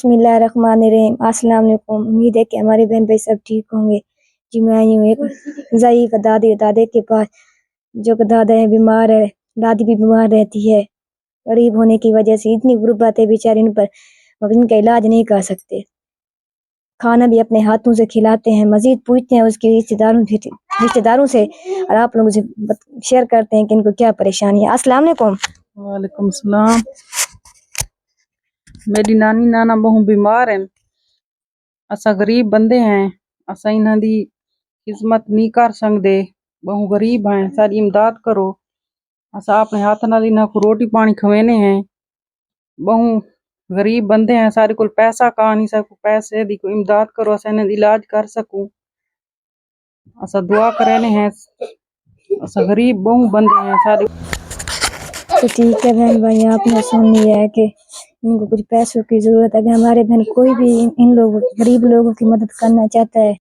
बिस्मिल्लाहिर्रहमानिर्रहीम। अस्सलाम वालेकुम। उम्मीद है कि हमारे बहन भाई सब ठीक होंगे। जी मैं आई हूँ एक ज़ईफ़ दादी दादे के पास, जो कि दादा है बीमार है, दादी भी बीमार रहती है। गरीब होने की वजह से इतनी गुर्बत है बेचारे इन पर, और इनका इलाज नहीं कर सकते। खाना भी अपने हाथों से खिलाते हैं, मजीद पूछते हैं उसके रिश्तेदारों से, और आप लोगों से शेयर करते हैं कि इनको क्या परेशानी है। अस्सलाम वालेकुम। वालेकुम सलाम। मेरी नानी नाना बहु बीमार हैं। असा गरीब बंदे हैं, असा इन्हां दी खिदमत नहीं कर सकदे। बहु गरीब हैं, सारी इमदाद करो। असा अपने हाथ नाल इन्हां को रोटी पानी खवेने हैं। बहु गरीब बंदे हैं, सारे कोल पैसा का नहीं सकू, पैसे दी कोई इमदाद करो, असा इन्हां दा इलाज कर सकूं। असा दुआ करने हैं। असा गरीब बहु बंदे हैं सारे। तो ठीक है बहन भाई, आपने सुन लिया है कि इनको कुछ पैसों की जरूरत है। अगर हमारे बहन कोई भी इन लोगों गरीब लोगों की मदद करना चाहता है